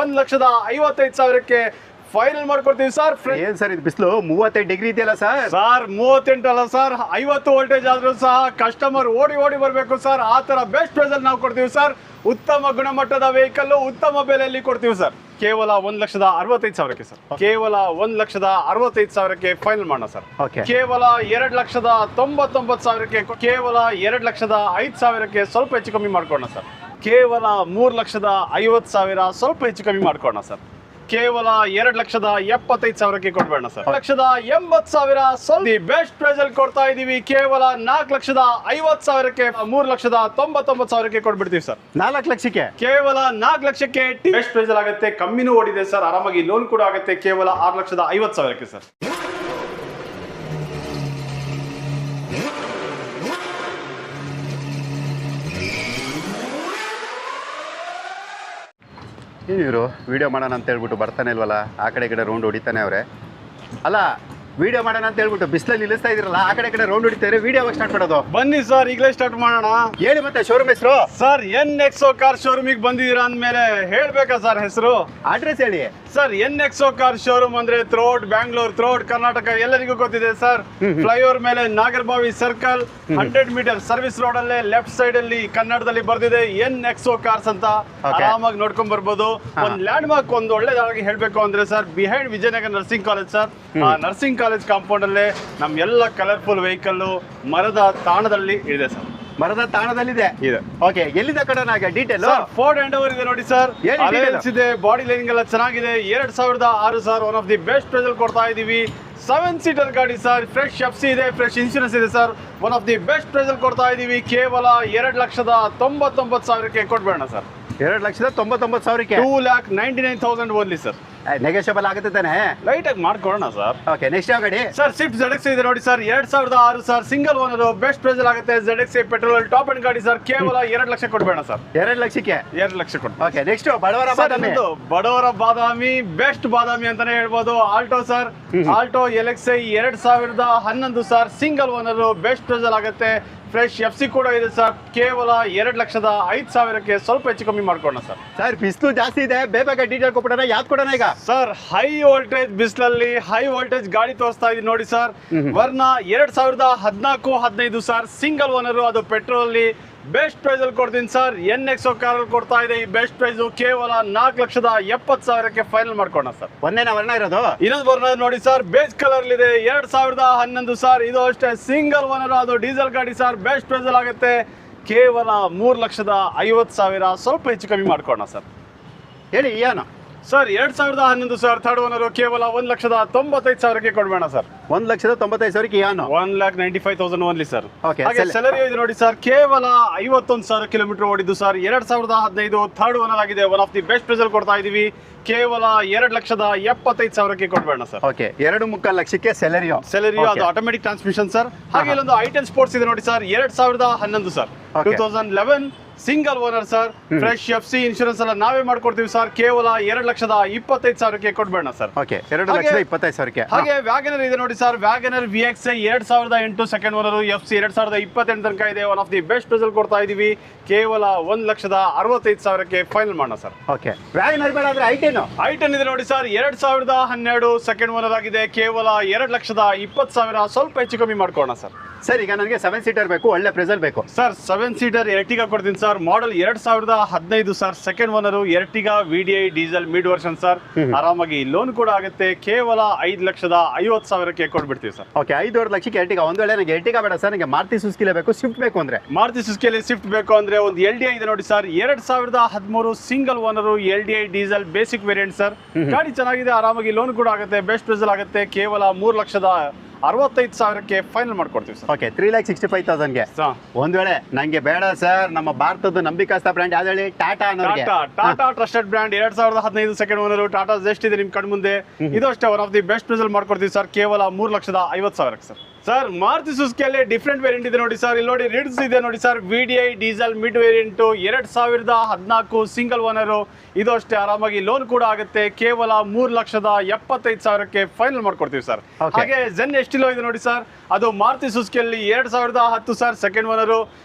1,55,000ಕ್ಕೆ final ಮಾಡ್ಕೊಡ್ತೀವಿ sir. ಏನ್ sir ಇದು ಬಿಸಿಲು 35 ಡಿಗ್ರಿ ಇದೆಯಲ್ಲ ಸರ್? ಸರ್ 38 ಅಲ್ಲ ಸರ್, 50 ವೋಲ್ಟೇಜ್ ಆದ್ರೂ ಸಹ ಕಸ್ಟಮರ್ ಓಡಿ ಬರಬೇಕು ಸರ್. ಆ ತರ ಬೆಸ್ಟ್ ಪ್ರೈಸ್ ಅಲ್ಲಿ ನಾವು ಕೊಡ್ತೀವಿ ಸರ್. ಉತ್ತಮ ಗುಣಮಟ್ಟದ ವೆಹಿಕಲ್ ಉತ್ತಮ ಬೆಲೆಯಲ್ಲಿ ಕೊಡ್ತೀವಿ ಸರ್. ಕೇವಲ 1,65,000ಕ್ಕೆ ಸರ್. ಕೇವಲ 1,65,000ಕ್ಕೆ ಫೈನಲ್ ಮಾಡೋಣ ಸರ್. ಕೇವಲ 2,99,000ಕ್ಕೆ, ಕೇವಲ 2,05,000ಕ್ಕೆ ಸ್ವಲ್ಪ ಹೆಚ್ಚು ಕಮ್ಮಿ ಮಾಡ್ಕೊಳ್ಳೋಣ ಸರ್. ಕೇವಲ 3,50,000 ಸ್ವಲ್ಪ ಹೆಚ್ಚು ಕಮ್ಮಿ ಮಾಡ್ಕೊಳ್ಳೋಣ ಸರ್. ಕೇವಲ 2,75,000ಕ್ಕೆ ಕೊಡ್ಬೇಡ ಸರ್. 1,80,000 ಸ್ವಲ್ಪ ಬೆಸ್ಟ್ ಪ್ರೈಸ್ ಅಲ್ಲಿ ಕೊಡ್ತಾ ಇದೀವಿ. ಕೇವಲ 4,50,000ಕ್ಕೆ, 3,99,000ಕ್ಕೆ ಕೊಟ್ಬಿಡ್ತೀವಿ ಸರ್. 4 ಲಕ್ಷಕ್ಕೆ, ಕೇವಲ 4 ಲಕ್ಷಕ್ಕೆ ಬೆಸ್ಟ್ ಪ್ರೈಸ್ ಅಲ್ಲಿ ಆಗುತ್ತೆ. ಕಮ್ಮಿನೂ ಓಡಿದೆ ಸರ್, ಆರಾಮಾಗಿ ಲೋನ್ ಕೂಡ ಆಗುತ್ತೆ. ಕೇವಲ 6,50,000ಕ್ಕೆ ಸರ್. ಇವರು ವಿಡಿಯೋ ಮಾಡೋಣ ಅಂತ ಹೇಳ್ಬಿಟ್ಟು ಬರ್ತಾನೆ ಇಲ್ವಲ್ಲ, ಆ ಕಡೆ ಈ ಕಡೆ ರೌಂಡ್ ಹೊಡಿತಾನೆ ಅವ್ರೆ. ಅಲ್ಲ, ವಿಡಿಯೋ ಮಾಡೋಣ ಅಂತ ಹೇಳ್ಬಿಟ್ಟು ಬಿಸಿಲಲ್ಲಿ ನಿಲ್ಲಿಸ್ತಾ ಇದ್ರಲ್ಲ, ಆ ಕಡೆ ಈ ಕಡೆ ರೌಂಡ್ ಹೊಡಿತಾರೆ. ವಿಡಿಯೋ ಸ್ಟಾರ್ಟ್ ಮಾಡೋದು? ಬನ್ನಿ ಸರ್, ಈಗಲೇ ಸ್ಟಾರ್ಟ್ ಮಾಡೋಣ. ಹೇಳಿ ಮತ್ತೆ ಶೋರೂಮ್ ಹೆಸರು? ಸರ್ NXO ಕಾರ್ ಶೋರೂಮಿಗೆ ಬಂದಿದ್ದೀರಾ ಅಂದಮೇಲೆ ಹೇಳ್ಬೇಕಾ ಸರ್ ಹೆಸರು? ಅಡ್ರೆಸ್ ಹೇಳಿ ಸರ್. NXO ಕಾರ್ ಶೋರೂಮ್ ಅಂದ್ರೆ ಥ್ರೋಟ್ ಬ್ಯಾಂಗ್ಳೂರ್, ಥ್ರೋಟ್ ಕರ್ನಾಟಕ ಎಲ್ಲರಿಗೂ ಗೊತ್ತಿದೆ ಸರ್. ಫ್ಲೈಓವರ್ ಮೇಲೆ Nagarbhavi circle 100 meter service road ಅಲ್ಲೇ ಲೆಫ್ಟ್ ಸೈಡ್ ಅಲ್ಲಿ ಕನ್ನಡದಲ್ಲಿ ಬರ್ದಿದೆ NXO ಕಾರ್ಸ್ ಅಂತ. ಆರಾಮಾಗಿ ನೋಡ್ಕೊಂಡ್ ಬರ್ಬೋದು. ಒಂದು ಲ್ಯಾಂಡ್ ಮಾರ್ಕ್, ಒಂದು ಒಳ್ಳೆದಾಗಿ ಹೇಳ್ಬೇಕು ಅಂದ್ರೆ sir, behind Vijayanagara nursing college sir. ಆ ನರ್ಸಿಂಗ್ ಕಾಲೇಜ್ ಕಾಂಪೌಂಡ್ ಅಲ್ಲೇ ನಮ್ ಎಲ್ಲ ಕಲರ್ಫುಲ್ ವೆಹಿಕಲ್ ಮರದ ತಾಣದಲ್ಲಿ ಇದೆ ಸರ್. ಮರದ ತಾಣದಲ್ಲಿದೆ ಇದೆ. ಓಕೆ, ಎಲ್ಲಿಂದ ಕಡೆ ಡೀಟೇಲ್? ಫೋರ್ಡ್ ಹ್ಯಾಂಡ್ ಓವರ್ ಇದೆ ನೋಡಿ ಸರ್. ಇದೆ, ಬಾಡಿ ಲೈನಿಂಗ್ ಎಲ್ಲ ಚೆನ್ನಾಗಿದೆ. 2006 sir. One of the best price ಅಲ್ಲಿ ಕೊಡ್ತಾ ಇದೀವಿ. 7 ಸೀಟರ್ ಗಾಡಿ ಸರ್. ಫ್ರೆಶ್ FC ಇದೆ, ಫ್ರೆಶ್ ಇನ್ಶೂರೆನ್ಸ್ ಇದೆ sir. One of the best price ಅಲ್ಲಿ ಕೊಡ್ತಾ ಇದೀವಿ. ಕೇವಲ 2,99,000ಕ್ಕೆ ಕೊಡ್ಬೇಡ ಸರ್. 2,99,000ಕ್ಕೆ, 2,99,000 ಓನ್ಲಿ ಸರ್. ನೆಗೋಷಿಯಬಲ್ ಆಗುತ್ತೆ ತಾನೆ? ಲೈಟ್ ಆಗಿ ಮಾಡ್ಕೊಡೋಣ ಸರ್. ಓಕೆ, ನೆಕ್ಸ್ಟ್ ಯಾವ ಗಾಡಿ ಸರ್? ಸ್ವಿಫ್ಟ್ ZX ಇದೆ ನೋಡಿ sir. 2006 sir. Single owner, best price ಅಲ್ಲಿ ಆಗುತ್ತೆ. ZX ಪೆಟ್ರೋಲ್ ಟಾಪ್ ಅಂಡ್ ಗಾಡಿ ಸರ್. ಕೇವಲ 2 ಲಕ್ಷ ಕೊಡ್ಬೇಡ ಸರ್. 2 ಲಕ್ಷಕ್ಕೆ, 2 ಲಕ್ಷ ಕೊಡ್. ಓಕೆ, ನೆಕ್ಸ್ಟ್ ಬಡವರ ಬಾದಾಮಿ. ಬಡವರ ಬಾದಾಮಿ, ಬೆಸ್ಟ್ ಬಾದಾಮಿ ಅಂತಾನೆ ಹೇಳ್ಬೋದು. Alto sir. Alto LXi 2011 sir. Single owner, best price ಅಲ್ಲಿ ಆಗುತ್ತೆ. ಫ್ರೆಶ್ FC ಕೂಡ ಇದೆ ಸರ್. ಕೇವಲ 2,05,000ಕ್ಕೆ ಸ್ವಲ್ಪ ಹೆಚ್ಚು ಕಮ್ಮಿ ಮಾಡ್ಕೊಳ್ಳೋಣ ಸರ್. ಸರ್ ಬಿಸಿಲು ಜಾಸ್ತಿ ಇದೆ, ಬೇಗ ಡೀಟೇಲ್ ಕೊಟ್ಬಿಡೋಣ. ಯಾವ್ದು ಕೊಡೋಣ ಈಗ? ಸರ್, ಹೈ ವೋಲ್ಟೇಜ್ ಬಿಸಿಲಲ್ಲಿ ಹೈ ವೋಲ್ಟೇಜ್ ಗಾಡಿ ತೋರಿಸ್ತಾ ಇದೀನಿ ನೋಡಿ ಸರ್. ವರ್ಣ 2014-15 ಸರ್. ಸಿಂಗಲ್ ಓನರ್, ಅದು ಪೆಟ್ರೋಲ್ ಅಲ್ಲಿ ಬೆಸ್ಟ್ ಪ್ರೈಸ್ ಅಲ್ಲಿ ಕೊಡ್ತೀನಿ ಸರ್. NXO ಕಾರ್ ಅಲ್ಲಿ ಕೊಡ್ತಾ ಇದೆ ಈ ಬೆಸ್ಟ್ ಪ್ರೈಸ್. ಕೇವಲ 4,70,000ಕ್ಕೆ ಫೈನಲ್ ಮಾಡ್ಕೋಣ ಸರ್. ಒಂದೇನ ವರ್ಣ ಇರೋದು? ಇನ್ನೊಂದು ವರ್ಣ ನೋಡಿ ಸರ್, ಬೇಸ್ ಕಲರ್ ಇದೆ. 2011 ಸರ್. ಇದು ಅಷ್ಟೇ ಸಿಂಗಲ್ ಓನರ್, ಅದು ಡೀಸೆಲ್ ಗಾಡಿ ಸರ್. ಬೆಸ್ಟ್ ಪ್ರೈಸ್ ಅಲ್ಲಿ ಆಗುತ್ತೆ. ಕೇವಲ 3,50,000 ಸ್ವಲ್ಪ ಹೆಚ್ಚು ಕಮ್ಮಿ ಮಾಡ್ಕೋಣ ಸರ್. ಹೇಳಿ ಏನು ಸರ್? 2011 ಸರ್. Third owner. ಕೇವಲ 1,95,000ಕ್ಕೆ ಕೊಡ್ಬೇಡ ಸರ್. 1,95,000ಕ್ಕೆ ಏನು? 1,95,000 ಓನ್ಲಿ ಸರ್. ಹಾಗೆ ಸೆಲೆರಿಯೋ ಇದೆ ನೋಡಿ ಸರ್. ಕೇವಲ 51,000 ಕಿಲೋಮೀಟರ್ ಓಡಿದ್ದು ಸರ್. 2015 ಥರ್ಡ್ ಓನರ್ ಆಗಿದೆ. One of the best price ಅಲ್ಲಿ ಕೊಡ್ತಾ ಇದೀವಿ. ಕೇವಲ 2,75,000ಕ್ಕೆ ಕೊಡ್ಬೇಡ ಸರ್. ಓಕೆ, 2.25 ಲಕ್ಷಕ್ಕೆ ಸೆಲೆರಿಯೋ. ಅದು ಆಟೋಮೆಟಿಕ್ ಟ್ರಾನ್ಸ್ಮಿಷನ್ ಸರ್. ಹಾಗೆ ಇಲ್ಲೊಂದು I10 ಸ್ಪೋರ್ಟ್ಸ್ ಇದೆ ನೋಡಿ sir. 2011 sir. 2011 single owner sir. Fresh FC insurance ಎಲ್ಲ ನಾವೇ ಮಾಡ್ಕೊಡ್ತೀವಿ ಸರ್. ಕೇವಲ 2,25,000ಕ್ಕೆ ಕೊಡ್ಬೇಡ ಸರ್. ಓಕೆ, 2,25,000ಕ್ಕೆ. ಹಾಗೆ ವ್ಯಾಗನರ್ ಇದೆ ನೋಡಿ sir. WagonR VXi 2008 second owner. FC 2028 ತನಕ ಇದೆ. One of the best price ಅಲ್ಲಿ ಕೊಡ್ತಾ ಇದೀವಿ. ಕೇವಲ 1,65,000ಕ್ಕೆ ಫೈನಲ್ ಮಾಡೋಣ ಸರ್. ಓಕೆ, ವ್ಯಾಗನರ್ ಬೇಡ ಅಂದ್ರೆ I10 ಇದೆ ನೋಡಿ ಸರ್. 2012 ಸೆಕೆಂಡ್ ಓನರ್ ಆಗಿದೆ. ಕೇವಲ 2,20,000 ಸ್ವಲ್ಪ ಹೆಚ್ಚು ಕಮ್ಮಿ ಮಾಡ್ಕೋಣ ಸರ್. ಸರ್, ಈಗ ನನಗೆ 7 ಸೀಟರ್ ಬೇಕು, ಒಳ್ಳೆ ಪ್ರೈಸ್ ಅಲ್ಲಿ ಬೇಕು ಸರ್. 7 ಸೀಟರ್ ಎರ್ಟಿಗಾ ಕೊಡ್ತೀನಿ ಸರ್. ಮಾಡಲ್ 2015 sir. Second owner. Ertiga VDI diesel mid version sir. ಆರಾಮಾಗಿ ಲೋನ್ ಕೂಡ ಆಗುತ್ತೆ. ಕೇವಲ 5,50,000ಕ್ಕೆ ಕೊಟ್ಬಿಡ್ತೀವಿ ಸರ್. ಓಕೆ, 5.5 ಲಕ್ಷಕ್ಕೆ ಎರ್ಟಿಗಾ. ಒಂದು ವೇಳೆ ನನಗೆ ಎರ್ಟಿಗಾ ಬೇಡ ಸರ್, ನನಗೆ ಮಾರುತಿ ಸುಜುಕಿಲೇ ಬೇಕು. ಸ್ವಿಫ್ಟ್ ಬೇಕು ಅಂದ್ರೆ? ಮಾರುತಿ ಸುಜುಕಿಯಲ್ಲಿ ಸ್ವಿಫ್ಟ್ ಬೇಕು ಅಂದ್ರೆ ಒಂದು LDI ಇದೆ ನೋಡಿ sir. 2013 single owner. LDI diesel basic variant sir. ಗಾಡಿ ಚೆನ್ನಾಗಿದೆ, ಆರಾಮಾಗಿ ಲೋನ್ ಕೂಡ ಆಗುತ್ತೆ. ಬೆಸ್ಟ್ ಪ್ರೈಸ್ ಅಲ್ಲಿ ಆಗುತ್ತೆ. ಕೇವಲ 3,65,000ಕ್ಕೆ ಫೈನಲ್ ಮಾಡ್ಕೊಡ್ತೀವಿ ಸರ್. ಓಕೆ, 3,65,000ಗೆ. ಒಂದ್ ವೇಳೆ ನಂಗೆ ಬೇಡ ಸರ್, ನಮ್ಮ ಭಾರತದ ನಂಬಿಕಸ್ಥ ಬ್ರ್ಯಾಂಡ್ ಯಾವ್ದು ಹೇಳಿ? ಟಾಟಾ ಅನ್ನೋರಿಗೆ. Tata trusted brand. 2015 second owner. Tata Zest ಇದೆ ನಿಮ್ ಕಣ್ ಮುಂದೆ. ಇದು ಅಷ್ಟೇ one of the best price ಅಲ್ಲಿ ಮಾಡ್ಕೊಡ್ತೀವಿ ಸರ್. ಕೇವಲ 3,50,000ಕ್ಕೆ ಸರ್. ಸರ್ ಮಾರುತಿ ಸುಜುಕಿಯಲ್ಲಿ ಡಿಫ್ರೆಂಟ್ ವೇರಿಯಂಟ್ ಇದೆ ನೋಡಿ ಸರ್. ಇಲ್ಲಿ ನೋಡಿ ರಿಡ್ಸ್ ಇದೆ ನೋಡಿ sir, VDI diesel mid variant 2014 single owner. ಇದು ಅಷ್ಟೇ ಆರಾಮಾಗಿ ಲೋನ್ ಕೂಡ ಆಗುತ್ತೆ. ಕೇವಲ 3,75,000ಕ್ಕೆ ಫೈನಲ್ ಮಾಡ್ಕೊಡ್ತೀವಿ ಸರ್. ಹಾಗೆ ಜೆನ್ ಎಸ್ಟಿಲೋ ಇದೆ ನೋಡಿ ಸರ್, ಅದು ಮಾರುತಿ ಸುಜುಕಿಯಲ್ಲಿ 2010 sir, second owner.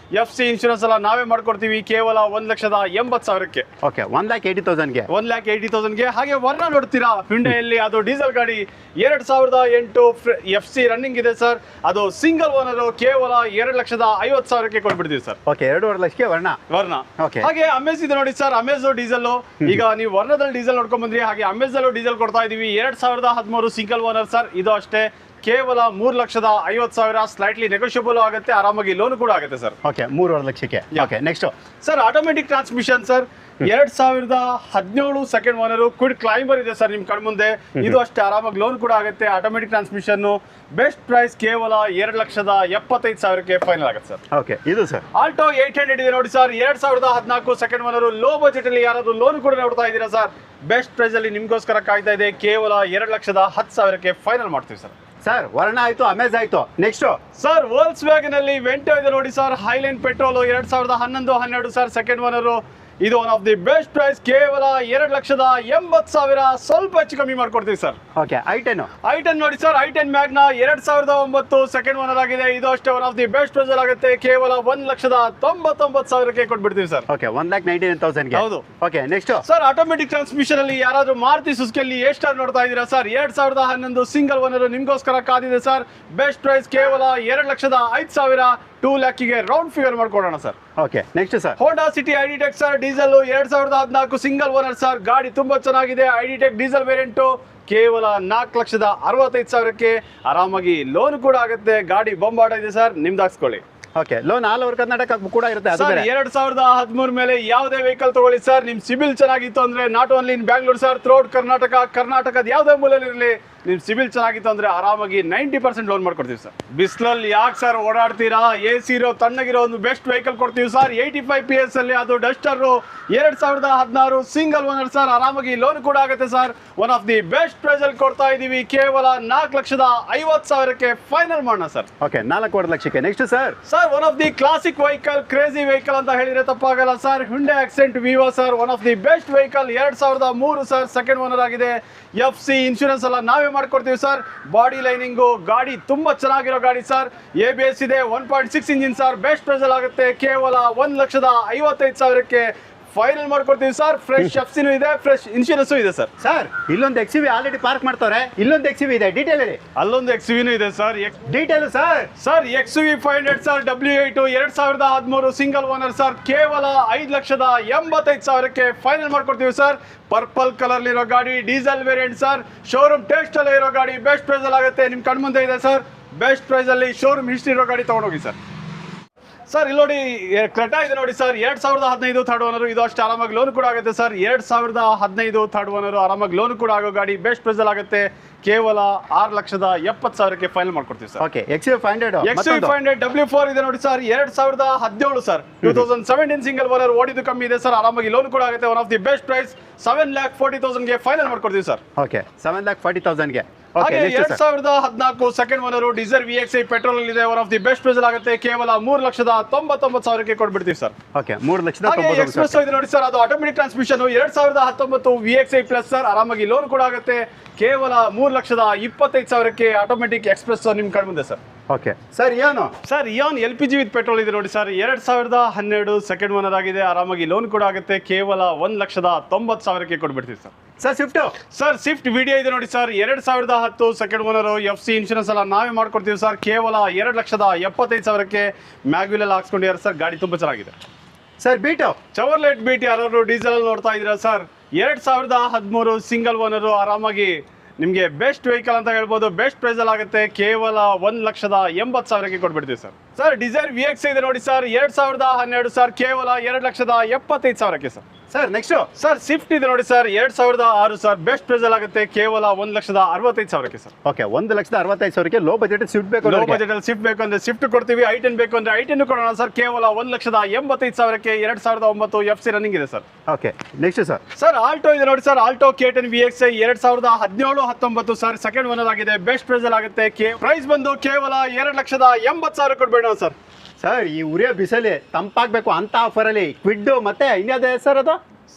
FC insurance ಎಲ್ಲ ನಾವೇ ಮಾಡ್ಕೊಡ್ತೀವಿ ಕೇವಲ 1,80,000ಕ್ಕೆ. ಓಕೆ 1,80,000ಗೆ 1,80,000ಗೆ. ಹಾಗೆ ವರ್ಣ ನೋಡ್ತೀರಾ Hyundaiಯಲ್ಲಿ, ಅದು ಡೀಸೆಲ್ ಗಾಡಿ 2008 FC ರನ್ನಿಂಗ್ ಇದೆ ಸರ್. ಅದು ಸಿಂಗಲ್ ಓನರ್ ಕೇವಲ 2,50,000ಕ್ಕೆ ಕೊಟ್ಬಿಡ್ತೀವಿ ಸರ್. ಓಕೆ 2.5 ಲಕ್ಷಕ್ಕೆ ವರ್ಣ. ಓಕೆ ಹಾಗೆ ಅಮೇಜ್ ಇದೆ ನೋಡಿ ಸರ್, ಅಮೇಜ್ ಡೀಸೆಲ್. ಈಗ ನೀವು ವರ್ಣದಲ್ಲಿ ಡೀಸೆಲ್ ನೋಡ್ಕೊಂಡ್ ಬಂದ್ರಿ, ಹಾಗೆ ಅಮೇಜಲ್ಲೂ ಡೀಸೆಲ್ ಕೊಡ್ತಾ ಇದೀವಿ. 2013 ಸಿಂಗಲ್ ಓನರ್ ಸರ್. ಇದು ಅಷ್ಟೇ ಕೇವಲ 3,50,000, ಸ್ಲೈಟ್ಲಿ ನೆಗೋಷಿಯಬಲ್ ಆಗುತ್ತೆ, ಆರಾಮಾಗಿ ಲೋನ್ ಕೂಡ ಆಗುತ್ತೆ ಸರ್. ಓಕೆ 3.5 ಲಕ್ಷಕ್ಕೆ. Okay next sir automatic transmission sir, 2017 second owner. Kwid climber ಇದೆ ಸರ್ ನಿಮ್ ಕಣ್ಮುಂದೆ. ಇದು ಅಷ್ಟೇ ಆರಾಮಾಗಿ ಲೋನ್ ಕೂಡ ಆಗುತ್ತೆ. ಆಟೋಮೆಟಿಕ್ ಟ್ರಾನ್ಸ್ಮಿಷನ್, ಬೆಸ್ಟ್ ಪ್ರೈಸ್ ಕೇವಲ 2,75,000ಕ್ಕೆ ಫೈನಲ್ ಆಗುತ್ತೆ ಸರ್. ಓಕೆ ಇದು ಸರ್ ಆಲ್ಟೋ 800 ಇದೆ ನೋಡಿ sir, 2014 second owner. Low budget ಅಲ್ಲಿ ಯಾರಾದ್ರೂ ಲೋನ್ ಕೂಡ ನೋಡ್ತಾ ಇದ್ದೀರಾ ಸರ್, ಬೆಸ್ಟ್ ಪ್ರೈಸ್ ಅಲ್ಲಿ ನಿಮ್ಗೋಸ್ಕರ ಕಾಯ್ತಾ ಇದೆ. ಕೇವಲ 2,10,000ಕ್ಕೆ ಫೈನಲ್ ಮಾಡ್ತೀವಿ ಸರ್. ಸರ್ ವರ್ಣ ಆಯ್ತು, ಅಮೇಜ್ ಆಯ್ತು, ನೆಕ್ಸ್ಟ್ ಸರ್ ವೋಲ್ಕ್ಸ್ ವ್ಯಾಗನ್ ಅಲ್ಲಿ ವೆಂಟೋ ಇದೆ ನೋಡಿ sir, Highline petrol 2011-12 sir, second owner. ಇದು one of the best price, ಕೇವಲ 2,80,000, ಸ್ವಲ್ಪ ಹೆಚ್ಚು ಕಮ್ಮಿ ಮಾಡ್ಕೊಡ್ತೀವಿ ಸರ್. ಓಕೆ ಐಟೆನ್ ನೋಡಿ ಸರ್, ಐಟೆನ್ ಮ್ಯಾಗ್ನಾ 2009 ಸೆಕೆಂಡ್ ಓನರ್ ಆಗಿದೆ. ಇದು ಅಷ್ಟೇ one of the best price ಆಗುತ್ತೆ. ಕೇವಲ 1,99,000ಕ್ಕೆ ಕೊಟ್ಬಿಡ್ತೀವಿ ಸರ್. ಓಕೆ 1,99,000ಗೆ. ಹೌದು. Okay next sir automatic transmission ಅಲ್ಲಿ ಯಾರಾದ್ರೂ ಮಾರುತಿ ಸುಜುಕಿಯಲ್ಲಿ ಎಷ್ಟಾರು ನೋಡ್ತಾ ಇದೀರಾ ಸರ್, 2011 ಸಿಂಗಲ್ ಓನರ್ ನಿಮ್ಗೋಸ್ಕರ ಕಾದಿದೆ ಸರ್. ಬೆಸ್ಟ್ ಪ್ರೈಸ್ ಕೇವಲ 2,05,000, 2 lakhಗೆ ರೌಂಡ್ ಫಿಗರ್ ಮಾಡ್ಕೊಡೋಣ sir. Okay next sir Honda City iDTEC sir, diesel 2014 single owner sir. ಗಾಡಿ ತುಂಬಾ ಚೆನ್ನಾಗಿದೆ. ಐಡಿಟೆಕ್ ಡೀಸೆಲ್ ವೇರಿಯಂಟು ಕೇವಲ 4,65,000ಕ್ಕೆ ಆರಾಮಾಗಿ ಲೋನ್ ಕೂಡ ಆಗುತ್ತೆ. ಗಾಡಿ ಬೊಂಬಾಟ ಇದೆ ಸರ್, ನಿಮ್ದು ಹಾಕ್ಸ್ಕೊಳ್ಳಿ. Okay loan all over Karnataka ಕೂಡ ಇರುತ್ತೆ. ಅದು ಬೇರೆ 2013 ಮೇಲೆ ಯಾವುದೇ ವೆಹಿಕಲ್ ತಗೊಳ್ಳಿ ಸರ್, ನಿಮ್ ಸಿಬಿಲ್ ಚೆನ್ನಾಗಿತ್ತು ಅಂದ್ರೆ, not only in Bangalore sir, throughout ಕರ್ನಾಟಕದ ಯಾವುದೇ ಮೂಲೆಯಲ್ಲಿ ಇರಲಿ, ನಿಮ್ ಸಿಬಿಲ್ ಚೆನ್ನಾಗಿತ್ತು ಅಂದ್ರೆ ಆರಾಮಾಗಿ 90% ಲೋನ್ ಮಾಡ್ಕೊಡ್ತೀವಿ ಸರ್. ಬಿಸ್ಲಲ್ಲಿ ಯಾಕೆ ಸರ್ ಓಡಾಡ್ತೀರಾ, AC ಇರೋ ತಣ್ಣಗಿರೋ ಒಂದು ಬೆಸ್ಟ್ ವೆಹಿಕಲ್ ಕೊಡ್ತೀವಿ ಸರ್. 85 PS ಅಲ್ಲಿ, ಅದು ಡಸ್ಟರ್ 2016 ಸಿಂಗಲ್ ಓನರ್ ಸರ್. ಆರಾಮಾಗಿ ಲೋನ್ ಕೂಡ ಆಗುತ್ತೆ sir. One of the best price ಅಲ್ಲಿ ಕೊಡ್ತಾ ಇದೀವಿ. ಕೇವಲ 4,50,000ಕ್ಕೆ ಫೈನಲ್ ಮಾಡೋಣ ಸರ್. ಓಕೆ 4.5 ಲಕ್ಷಕ್ಕೆ. Next sir one of the classic vehicle, crazy vehicle ಅಂತ ಹೇಳಿದ್ರೆ ತಪ್ಪಾಗಲ್ಲ sir. Hyundai Accent Vivo sir, one of the best vehicle. 2003 sir, second owner ಆಗಿದೆ. FC ಇನ್ಶೂರೆನ್ಸ್ ಎಲ್ಲ ನಾವೇ ಮಾಡ್ಕೊಡ್ತೀವಿ ಸರ್. ಬಾಡಿ ಲೈನಿಂಗು, ಗಾಡಿ ತುಂಬಾ ಚೆನ್ನಾಗಿರೋ ಗಾಡಿ ಸರ್. ABS ಇದೆ, 1.6 ಇಂಜಿನ್ ಸರ್. ಬೆಸ್ಟ್ ಪ್ರೈಸ್ ಅಲ್ಲಿ ಆಗುತ್ತೆ. ಕೇವಲ 1,55,000ಕ್ಕೆ ಫೈನಲ್ ಮಾಡ್ಕೊಡ್ತೀವಿ ಸರ್. ಫ್ರೆಶ್ ಎಫ್ಸಿನೂ ಇದೆ, ಫ್ರೆಶ್ ಇನ್ಶೂರೆನ್ಸ್ ಇದೆ ಸರ್. ಸರ್ ಇಲ್ಲೊಂದು XUV ಆಲ್ರೆಡಿ ಪಾರ್ಕ್ ಮಾಡ್ತಾರೆ, ಇಲ್ಲೊಂದು XUV ಇದೆ, ಡೀಟೇಲ್ ಹೇಳಿ. ಅಲ್ಲೊಂದು XUV ಇದೆ sir. Detail sir XUV 500 sir, W8 2013 single owner sir. ಕೇವಲ 5,85,000ಕ್ಕೆ ಫೈನಲ್ ಮಾಡ್ಕೊಡ್ತೀವಿ ಸರ್. ಪರ್ಪಲ್ ಕಲರ್ ಇರೋ ಗಾಡಿ, diesel variant sir. Showroom test ಅಲ್ಲೇ ಇರೋ ಗಾಡಿ, ಬೆಸ್ಟ್ ಪ್ರೈಸ್ ಅಲ್ಲಿ ಆಗುತ್ತೆ. ನಿಮ್ ಕಣ್ಮುಂದೆ ಇದೆ ಸರ್. ಬೆಸ್ಟ್ ಪ್ರೈಸ್ ಅಲ್ಲಿ ಶೋರೂಮ್ ಹಿಸ್ಟ್ರಿ ಇರೋ ಗಾಡಿ ತಗೊಂಡೋಗಿ ಸರ್. ಸರ್ ಇಲ್ಲಿ ನೋಡಿ ಕ್ರೆಟಾ ಇದೆ ನೋಡಿ ಸರ್, 2015 ಥರ್ಡ್ ಓನರ್. ಇದು ಅಷ್ಟು ಆರಾಮಾಗಿ ಲೋನ್ ಕೂಡ ಆಗುತ್ತೆ ಸರ್. 2015 ಥರ್ಡ್ ಓನರ್, ಆರಾಮಾಗಿ ಲೋನ್ ಕೂಡ ಆಗೋ ಗಾಡಿ, ಬೆಸ್ಟ್ ಪ್ರೈಸ್ ಅಲ್ಲಿ ಆಗುತ್ತೆ. ಕೇವಲ 6,70,000ಕ್ಕೆ ಫೈನಲ್ ಮಾಡ್ಕೊಡ್ತೀವಿ ಸರ್. ಓಕೆ XUV 500 W4 ಇದೆ ನೋಡಿ ಸರ್, 2017 ಸರ್. 2017 ಸಿಂಗಲ್ ಓನರ್, ಓಡಿದ್ದು ಕಮ್ಮಿ ಇದೆ ಸರ್. ಆರಾಮಾಗಿ ಲೋನ್ ಕೂಡ ಆಗುತ್ತೆ. One of the best price 7,40,000ಗೆ ಫೈನಲ್ ಮಾಡ್ಕೊಡ್ತೀವಿ ಸರ್. ಓಕೆ 7,40,000ಗೆ. ಹಾಗೆ 2014 second owner, diesel VXI petrol ಇದೆ. One of the best price ಆಗುತ್ತೆ. ಕೇವಲ 3,99,000ಕ್ಕೆ ಕೊಟ್ಬಿಡ್ತೀವಿ ಸರ್. ಓಕೆ 3,99,000. ಎಕ್ಸ್ಪ್ರೆಸ್ ಇದೆ ನೋಡಿ ಸರ್, ಅದು automatic transmission 2019 VXI plus sir. ಆರಾಮಾಗಿ ಲೋನ್ ಕೂಡ ಆಗುತ್ತೆ. ಕೇವಲ 3,25,000ಕ್ಕೆ ಆಟೋಮೆಟಿಕ್ ಎಕ್ಸ್ಪ್ರೆಸ್ ನಿಮ್ ಕಣ್ಮುಂದೆ sir. Okay sir Ian LPG with petrol ಇದೆ ನೋಡಿ ಸರ್. 2012 ಸೆಕೆಂಡ್ ಓನರ್ ಆಗಿದೆ. ಆರಾಮಾಗಿ ಲೋನ್ ಕೂಡ ಆಗುತ್ತೆ. ಕೇವಲ 1,90,000ಕ್ಕೆ ಕೊಟ್ಬಿಡ್ತೀವಿ ಸರ್. ಸ್ವಿಫ್ಟ್ VDI ಇದೆ ನೋಡಿ sir, 2010 second owner. FC insurance ಎಲ್ಲ ನಾವೇ ಮಾಡ್ಕೊಡ್ತೀವಿ ಸರ್. ಕೇವಲ 2,75,000ಕ್ಕೆ ಮ್ಯಾಗ್ವಿಲ್ ಎಲ್ಲ ಹಾಕ್ಸ್ಕೊಂಡಿದ್ದಾರೆ ಸರ್. ಗಾಡಿ ತುಂಬಾ ಚೆನ್ನಾಗಿದೆ ಸರ್. ಚವರ್ಲೆಟ್ BT ಯಾರು ಡೀಸೆಲ್ ಅಲ್ಲಿ ನೋಡ್ತಾ ಇದ್ದೀರಾ ಸರ್, 2013 ಸಿಂಗಲ್ ಓನರ್. ಆರಾಮಾಗಿ ನಿಮಗೆ ಬೆಸ್ಟ್ ವೆಹಿಕಲ್ ಅಂತ ಹೇಳ್ಬೋದು. ಬೆಸ್ಟ್ ಪ್ರೈಸ್ ಅಲ್ಲಿ ಆಗುತ್ತೆ. ಕೇವಲ 1,80,000ಕ್ಕೆ ಕೊಟ್ಬಿಡ್ತೀವಿ ಸರ್. ಡಿಸೈರ್ VXI ಇದೆ ನೋಡಿ ಸರ್, 2012 ಸರ್. ಕೇವಲ 2,75,000ಕ್ಕೆ sir. Sir next sir Swift ಇದೆ ನೋಡಿ ಸರ್ 2006 ಸರ್ ಬೆಸ್ಟ್ ಪ್ರೈಸ್ ಅಲ್ಲಿ ಆಗುತ್ತೆ ಕೇವಲ 1,65,000 sir. Okay 1,65,000 low budget Swift ಬೇಕು. ಲೋ ಬಜೆಟ್ ಅಲ್ಲಿ ಸ್ವಿಫ್ಟ್ ಬೇಕು ಅಂದ್ರೆ ಸ್ವಿಫ್ಟ್ ಕೊಡ್ತೀವಿ. i10 ಬೇಕು ಅಂದ್ರೆ i10 ಕೊಡೋಣ ಸರ್. ಕೇವಲ 1,85,000 2009 FC ರನ್ನಿಂಗ್ ಇದೆ sir. Okay next sir Alto ಇದೆ ನೋಡಿ sir. Alto K10 VXi 2017-19 sir second owner ಆಗಿದೆ. ಬೆಸ್ಟ್ ಪ್ರೈಸ್ ಅಲ್ಲಿ ಆಗುತ್ತೆ. ಪ್ರೈಸ್ ಬಂದು ಕೇವಲ 2,80,000 ಕೊಡ್ಬೇಡ ಸರ್. ಸರ್ ಈ ಉರಿಯೋ ಬಿಸಲಿ ತಂಪಾಗಬೇಕು ಅಂತ ಆಫರಲ್ಲಿ ಕ್ವಿಡ್ ಮತ್ತೆ ಇನ್ನದೇ ಸರ್ ಅದು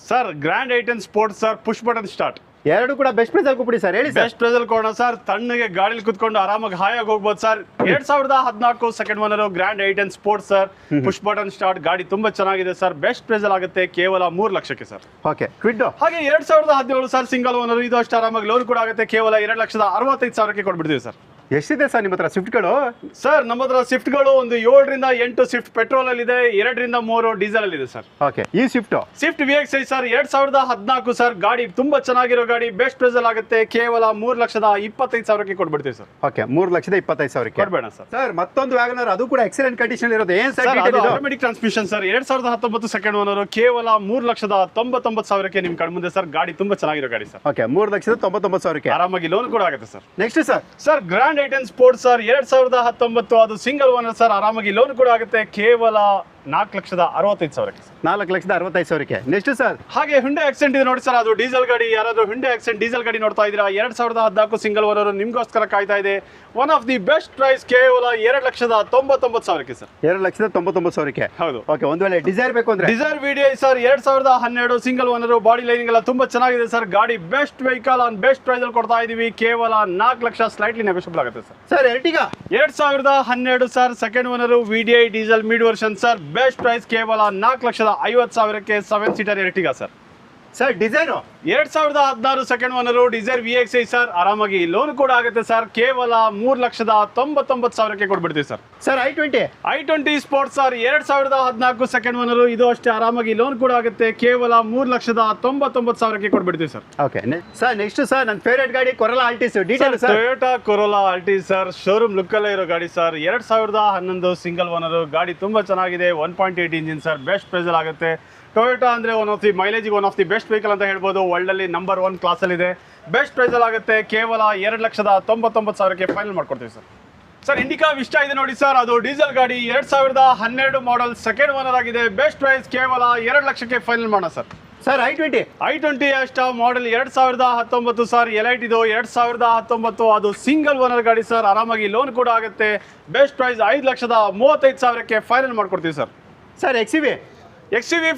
sir grand i10 sports sir push button start ಎರಡು ಕೂಡ ಬೆಸ್ಟ್ ಪ್ರೈಸ್ ಅಲ್ಲಿ ಕೊಟ್ಬಿಡಿ ಸರ್. ಹೇಳಿ ಬೆಸ್ಟ್ ಪ್ರೈಸ್ ಅಲ್ಲಿ ಕೊಡೋಣ ಸರ್. ತಣ್ಣಗೆ ಗಾಡಿಲಿ ಕುತ್ಕೊಂಡು ಆರಾಮಾಗಿ ಹಾಯಾಗಿ ಹೋಗ್ಬೋದು sir. 2014 second owner grand i10 sports sir push button start ಗಾಡಿ ತುಂಬಾ ಚೆನ್ನಾಗಿದೆ ಸರ್. ಬೆಸ್ಟ್ ಪ್ರೈಸ್ ಅಲ್ಲಿ ಆಗುತ್ತೆ ಕೇವಲ 3 ಲಕ್ಷಕ್ಕೆ ಸರ್. ಓಕೆ ಕ್ವಿಡ್ ಹಾಗೆ 2017 ಸರ್ ಸಿಂಗಲ್ ಓನರ್ ಇದು ಅಷ್ಟು ಆರಾಮಾಗಿ ಲೋನ್ ಕೂಡ ಆಗುತ್ತೆ. ಕೇವಲ 2,65,000 ಕೊಟ್ಬಿಡ್ತೀವಿ ಸರ್. ಎಷ್ಟಿದೆ ಸರ್ ನಿಮ್ಮ ಹತ್ರ ಸ್ವಿಫ್ಟ್ಗಳು? ಸರ್ ನಮ್ಮ ಹತ್ರ ಸ್ವಿಫ್ಟ್ಗಳು ಒಂದು 7ರಿಂದ 8 ಸ್ವಿಫ್ಟ್ ಪೆಟ್ರೋಲ್ ಅಲ್ಲಿ ಇದೆ, 2ರಿಂದ 3 ಡೀಸೆಲ್ ಅಲ್ಲಿ ಇದೆ ಸರ್. ಓಕೆ ಈ ಸ್ವಿಫ್ಟ್ VXi ಸರ್ 2014 ಸರ್ ಗಾಡಿ ತುಂಬಾ ಚೆನ್ನಾಗಿರೋ ಗಾಡಿ. ಬೆಸ್ಟ್ ಪ್ರೈಸ್ ಅಲ್ಲಿ ಆಗುತ್ತೆ ಕೇವಲ 3,25,000 ಕೊಟ್ಬಿಡ್ತೀವಿ ಸರ್. ಓಕೆ 3,25,000 ಕೊಡ್ಬೇಡ ಸರ್. ಸರ್ ಮತ್ತೊಂದು ವ್ಯಾಗನರ್ ಅದು ಕೂಡ ಎಕ್ಸಲೆಂಟ್ ಕಂಡೀಷನ್ ಇರೋದು ಏನ್ sir? Automatic transmission sir 2019 second owner ಕೇವಲ 3,99,000 ನಿಮ್ ಕಣ್ಮುಂದೆ ಸರ್. ಗಾಡಿ ತುಂಬಾ ಚೆನ್ನಾಗಿರೋ ಗಾಡಿ ಸರ್. ಓಕೆ 3,99,000 ಆರಾಮಾಗಿ ಲೋನ್ ಕೂಡ ಆಗುತ್ತೆ sir. Next sir grand i10 sports sir 2019 ಅದು ಸಿಂಗಲ್ ಓನರ್ ಸರ್. ಆರಾಮಾಗಿ ಲೋನ್ ಕೂಡ ಆಗುತ್ತೆ ಕೇವಲ 4,65,000 4,65,000 ನೆಕ್ಸ್ಟ್ ಸರ್ ಹಾಗೆ ಹುಂಡೈ ಆಕ್ಸೆಂಟ್ ಇದೆ ನೋಡಿ ಸರ್. ಅದು ಡೀಸೆಲ್ ಗಾಡಿ. ಯಾರಾದ್ರೂ ಹುಂಡೈ ಆಕ್ಸೆಂಟ್ ಡೀಸೆಲ್ ಗಾಡಿ ನೋಡ್ತಾ ಇದ್ದೀರಾ 2014 ಸಿಂಗಲ್ ಓನರ್ ನಿಮ್ಗೋಸ್ಕರ ಕಾಯ್ತಾ ಇದೆ. One of the best price ಕೇವಲ 2,99,000 ಸರ್. 2,99,000 ಹೌದು. ಓಕೆ ಒಂದ್ ವೇಳೆ ಡಿಸೈರ್ ಬೇಕು ಅಂದ್ರೆ dzire VDI sir 2012 single owner body lining ಎಲ್ಲ ತುಂಬಾ ಚೆನ್ನಾಗಿದೆ ಸರ್. ಗಾಡಿ best vehicle on best price ಅಲ್ಲಿ ಕೊಡ್ತಾ ಇದೀವಿ. ಕೇವಲ 4 ಲಕ್ಷ ಸ್ಲೈಟ್ಲಿ ನೆಗೋಷಿಯಬಲ್ ಆಗುತ್ತೆ sir. Sir ertiga 2012 sir second owner VDI diesel mid version sir. Best price ಕೇವಲ 4,50,000 7 seater ertiga sir. Sir design 2016 second owner dzire VXi sir. ಆರಾಮಾಗಿ loan ಕೂಡ ಆಗುತ್ತೆ sir. ಕೇವಲ 3,99,000 ಕೊಟ್ಬಿಡ್ತೀವಿ sir. Sir i20 sports sir 2014 second owner ಇದು ಅಷ್ಟೇ ಆರಾಮಾಗಿ loan ಕೂಡ ಆಗುತ್ತೆ. ಕೇವಲ 3,99,000 ಕೊಟ್ಬಿಡ್ತೀವಿ sir. Okay sir next sir ನನ್ನ ಫೇವರೇಟ್ ಗಾಡಿ Corolla Altis detail sir. Toyota Corolla Altis sir showroom look ಅಲ್ಲೇ ಇರೋ ಗಾಡಿ ಸರ್. 2011 ಸಿಂಗಲ್ ಓನರ್ ಗಾಡಿ ತುಂಬಾ ಚೆನ್ನಾಗಿದೆ. 1.8 ಇಂಜಿನ್ ಸರ್. ಬೆಸ್ಟ್ ಪ್ರೈಸ್ ಅಲ್ಲಿ ಆಗುತ್ತೆ. ಟೊಯೋಟಾ ಅಂದ್ರೆ one of the mileage one of the best vehicle ಅಂತ ಹೇಳ್ಬೋದು. ವರ್ಲ್ಡ್ ಅಲ್ಲಿ ನಂಬರ್ 1 ಕ್ಲಾಸ್ ಅಲ್ಲಿ ಇದೆ. ಬೆಸ್ಟ್ ಪ್ರೈಸ್ ಅಲ್ಲಿ ಆಗುತ್ತೆ. ಕೇವಲ 2,99,000 ಫೈನಲ್ ಮಾಡ್ಕೊಡ್ತೀವಿ ಸರ್. ಸರ್ ಇಂಡಿಕಾ ವಿಸ್ಟಾ ಇದೆ ನೋಡಿ ಸರ್. ಅದು ಡೀಸೆಲ್ ಗಾಡಿ 2012 ಮಾಡೆಲ್ ಸೆಕೆಂಡ್ ಓನರ್ ಆಗಿದೆ. ಬೆಸ್ಟ್ ಪ್ರೈಸ್ ಕೇವಲ 2 ಲಕ್ಷಕ್ಕೆ ಫೈನಲ್ ಮಾಡೋಣ ಸರ್. ಸರ್ i20 ಅಷ್ಟ ಮಾಡೆಲ್ 2019 ಸರ್. ಎಲೈಟ್ ಇದು 2019 ಅದು ಸಿಂಗಲ್ ಓನರ್ ಗಾಡಿ ಸರ್. ಆರಾಮಾಗಿ ಲೋನ್ ಕೂಡ ಆಗುತ್ತೆ. ಬೆಸ್ಟ್ ಪ್ರೈಸ್ 5,35,000 ಫೈನಲ್ ಮಾಡ್ಕೊಡ್ತೀವಿ sir. Sir XUV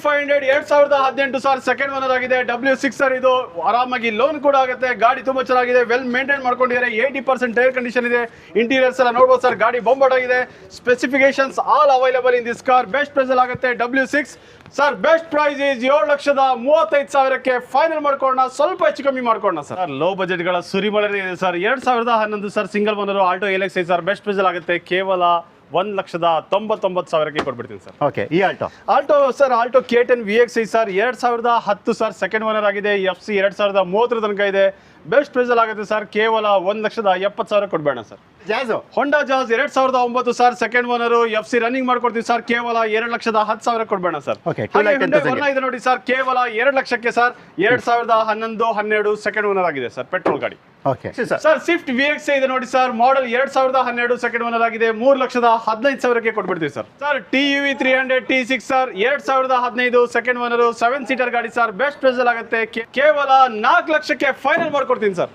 500 2018 sir second owner ಆಗಿದೆ. W6 ಸರ್ ಇದು ಆರಾಮಾಗಿ ಲೋನ್ ಕೂಡ ಆಗುತ್ತೆ. ಗಾಡಿ ತುಂಬಾ ಚೆನ್ನಾಗಿದೆ. ವೆಲ್ ಮೇಂಟೈನ್ ಮಾಡ್ಕೊಂಡಿದ್ದಾರೆ. 80% ಟೈರ್ ಕಂಡೀಷನ್ ಇದೆ. ಇಂಟೀರಿಯರ್ಸ್ ಎಲ್ಲ ನೋಡ್ಬೋದು ಸರ್. ಗಾಡಿ ಬೊಂಬಾಟ್ ಆಗಿದೆ. Specifications all available in this car. Best price ಅಲ್ಲಿ ಆಗುತ್ತೆ. W6 sir best price is 7,35,000 final ಮಾಡ್ಕೊಳ್ಳೋಣ. ಸ್ವಲ್ಪ ಹೆಚ್ಚು ಕಮ್ಮಿ ಮಾಡ್ಕೊಳ್ಳೋಣ ಸರ್. ಲೋ ಬಜೆಟ್ ಗಳ ಸುರಿಮಳೆ ಇದೆ sir. 2011 sir single owner alto LXi sir. Best price ಅಲ್ಲಿ ಆಗುತ್ತೆ. ಕೇವಲ 1,99,000 ಕೊಟ್ಬಿಡ್ತೀನಿ ಸರ್. ಓಕೆ ಈ alto sir alto K10 VXi sir 2010 sir second owner ಆಗಿದೆ. FC 2030 ತನಕ ಇದೆ. ಬೆಸ್ಟ್ ಪ್ರೈಸ್ ಅಲ್ಲಿ ಆಗುತ್ತೆ ಸರ್. ಕೇವಲ 1,70,000 ಕೊಡ್ಬೇಡ ಸರ್. ಹೋಂಡಾ ಜಾಸ್ 2009 sir second owner FC running ಮಾಡ್ಕೊಡ್ತೀವಿ ಸರ್. ಕೇವಲ 2,10,000 ಕೊಡ್ಬೇಡ ಸರ್. ಇದೆ ನೋಡಿ ಸರ್. ಕೇವಲ 2 ಲಕ್ಷಕ್ಕೆ ಸರ್. 2011-12 ಸೆಕೆಂಡ್ ಓನರ್ ಆಗಿದೆ ಸರ್. ಪೆಟ್ರೋಲ್ ಗಾಡಿ. ಸರ್ ಸ್ವಿಫ್ಟ್ VXi ಇದೆ ನೋಡಿ ಸರ್. ಮಾಡೆಲ್ 2012 ಸೆಕೆಂಡ್ ಓನರ್ ಆಗಿದೆ. 3,15,000 ಕೊಟ್ಬಿಡ್ತೀವಿ sir. Sir TUV 300 T6 sir 2015 second owner 7 seater ಗಾಡಿ ಸರ್. ಬೆಸ್ಟ್ ಪ್ರೈಸ್ ಅಲ್ಲಿ ಆಗುತ್ತೆ. ಕೇವಲ 4 ಲಕ್ಷಕ್ಕೆ ಫೈನಲ್ ಮಾಡ್ಕೊಡ್ತೀನಿ ಸರ್.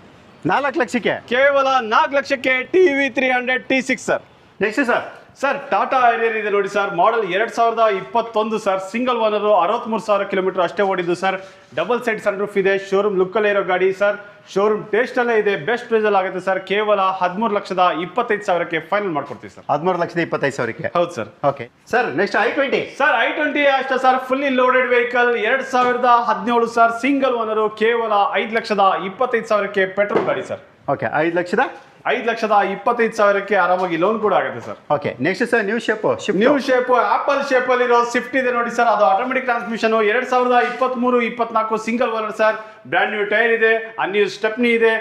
4 ಲಕ್ಷಕ್ಕೆ ಕೇವಲ 4 ಲಕ್ಷಕ್ಕೆ TUV 300 T6 sir. Next sir Tata Harrier ಇದೆ ನೋಡಿ sir. Model 2021 sir. Single owner 63,000 kilometre ಅಷ್ಟೇ ಓಡಿದ್ದು sir. Double side sun roof ಇದೆ. ಶೋರೂಮ್ ಲುಕ್ ಅಲ್ಲೇ ಇರೋ ಗಾಡಿ ಸರ್. ಶೋರೂಮ್ ಟೇಸ್ಟ್ ಅಲ್ಲೇ ಇದೆ. ಬೆಸ್ಟ್ ಪ್ರೈಸ್ ಅಲ್ಲಿ ಆಗುತ್ತೆ ಸರ್. ಕೇವಲ 13,25,000 ಫೈನಲ್ ಮಾಡ್ಕೊಡ್ತೀವಿ ಸರ್. 13,25,000 ಹೌದು sir. Okay sir next i20 sir i20 ಅಷ್ಟೇ sir. Fully loaded vehicle 2017 sir. Single owner ಕೇವಲ 5,25,000 ಪೆಟ್ರೋಲ್ ಗಾಡಿ ಸರ್. ಓಕೆ 5,25,000 ಆರಾಮಾಗಿ ಲೋನ್ ಕೂಡ ಆಗುತ್ತೆ sir. Okay next sir new shape apple shape ಅಲ್ಲಿ ಇರೋ ಸ್ವಿಫ್ಟ್ ಇದೆ ನೋಡಿ ಸರ್. ಅದು automatic transmission 2023-24 single owner sir. Brand new tyre ಇದೆ, ಅನ್ಯೂ ಸ್ಟೆಪ್ನಿ ಇದೆ,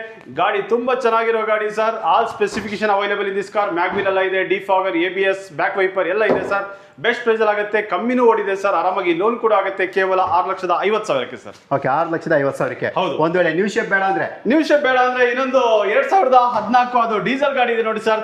ಗಾಡಿ ತುಂಬಾ ಚೆನ್ನಾಗಿರೋ ಗಾಡಿ sir. All specification available in this car. Mag wheel ಎಲ್ಲ ಇದೆ, ಡಿಫಾಗರ್, ABS, ಬ್ಯಾಕ್ ವೈಪರ್ ಎಲ್ಲ ಇದೆ ಸರ್. ಬೆಸ್ಟ್ ಪ್ರೈಸ್ ಅಲ್ಲಿ ಆಗುತ್ತೆ, ಕಮ್ಮಿನೂ ಓಡಿದೆ ಸರ್. ಆರಾಮಾಗಿ ಲೋನ್ ಕೂಡ ಆಗುತ್ತೆ ಕೇವಲ 6,50,000ಕ್ಕೆ ಸರ್. ಓಕೆ, 6,50,000ಕ್ಕೆ. ಹೌದು. ಒಂದ್ ವೇಳೆ ನ್ಯೂ ಶೇಪ್ ಬೇಡ ಅಂದ್ರೆ ನಿಮಿಷ ಬೇಡ ಅಂದ್ರೆ ಇನ್ನೊಂದು 2014 ಅದು ಡೀಸೆಲ್ ಗಾಡಿ ಇದೆ ನೋಡಿ ಸರ್.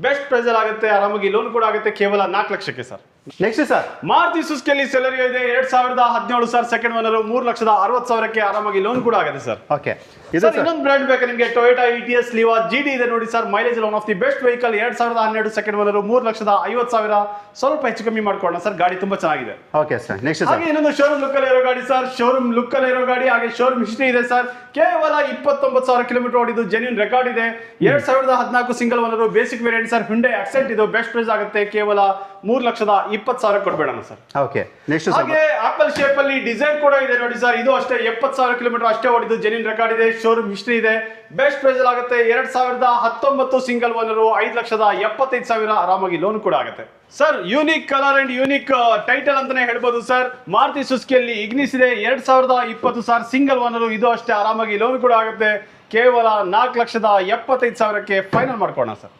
ಬೆಸ್ಟ್ ಪ್ರೈಸ್ ಅಲ್ಲಿ ಆಗುತ್ತೆ, ಆರಾಮಾಗಿ ಲೋನ್ ಕೂಡ ಆಗುತ್ತೆ ಕೇವಲ 4 ಲಕ್ಷಕ್ಕೆ ಸರ್. ನೆಕ್ಸ್ಟ್ ಸರ್, ಮಾರುತಿ ಸುಜುಕಿಯಲ್ಲಿ ಸೆಲೆರಿಯೋ ಇದೆ 2017 ಸರ್. ಸೆಕೆಂಡ್ ಓನರ್ 3,60,000ಕ್ಕೆ ಆರಾಮಾಗಿ ಲೋನ್ ಕೂಡ ಆಗುತ್ತೆ ಸರ್. ಓಕೆ, ಇದು ಸರ್ ಇನ್ನೊಂದು ಬ್ರ್ಯಾಂಡ್ ಬೇಕಾ ನಿಮಗೆ? ಟೊಯೋಟಾ ETS ಲಿವಾ GD ಇದೆ ನೋಡಿ sir. Mileage one of the best vehicle. 2012 second owner 3,50,000. ಸ್ವಲ್ಪ ಹೆಚ್ಚು ಕಮ್ಮಿ ಮಾಡ್ಕೊಳ್ಳೋಣ ಸರ್, ಗಾಡಿ ತುಂಬಾ ಚೆನ್ನಾಗಿದೆ. Okay sir, next sir. ಹಾಗೆ ಇನ್ನೊಂದು ಶೋರೂಮ್ ಲುಕ್ ಅಲ್ಲಿ ಇರೋ ಗಾಡಿ ಸರ್. ಶೋರೂಮ್ ಲುಕ್ ಅಲ್ಲಿ ಇರೋ ಗಾಡಿ, ಹಾಗೆ ಶೋರೂಮ್ ಹಿಸ್ಟ್ರಿ ಇದೆ ಸರ್. ಕೇವಲ 29,000 ಕಿಲೋಮೀಟರ್ ಓಡಿದ್ದು, ಜೆನ್ಯೂನ್ ರೆಕಾರ್ಡ್ ಇದೆ. 2014 single owner, basic variant sir. Hyundai Accent ಇದು ಬೆಸ್ಟ್ ಪ್ರೈಸ್ ಆಗುತ್ತೆ, ಕೇವಲ 3,20,000 ಕೊಡ್ಬೇಡ ಸರ್. Okay, next sir. ಹಾಗೆ ಆಪಲ್ ಶೇಪ್ ಅಲ್ಲಿ ಡಿಸೈನ್ ಕೂಡ ಇದೆ ನೋಡಿ ಸರ್. ಇದು ಅಷ್ಟೇ 70,000 ಕಿಲೋಮೀಟರ್ ಅಷ್ಟೇ ಓಡಿದ್ದು, ಜೆನ್ಯೂನ್ ರೆಕಾರ್ಡ್ ಇದೆ, ಶೋರೂಮ್ ಹಿಸ್ಟ್ರಿ ಇದೆ. ಬೆಸ್ಟ್ ಪ್ರೈಸ್ ಅಲ್ಲಿ ಆಗುತ್ತೆ. 2019 ಸಿಂಗಲ್ ಓನರ್ 5,75,000. ಆರಾಮಾಗಿ ಲೋನ್ ಕೂಡ ಆಗುತ್ತೆ sir. Unique colour and unique title ಅಂತಾನೆ ಹೇಳ್ಬೋದು ಸರ್. ಮಾರುತಿ ಸುಜುಕಿಯಲ್ಲಿ ಇಗ್ನಿಸ್ ಇದೆ 2020 ಸರ್. ಸಿಂಗಲ್ ಓನರ್ ಇದು ಅಷ್ಟೇ, ಆರಾಮಾಗಿ ಲೋನ್ ಕೂಡ ಆಗುತ್ತೆ. ಕೇವಲ 4,75,000ಕ್ಕೆ ಫೈನಲ್ ಮಾಡ್ಕೋಣ ಸರ್.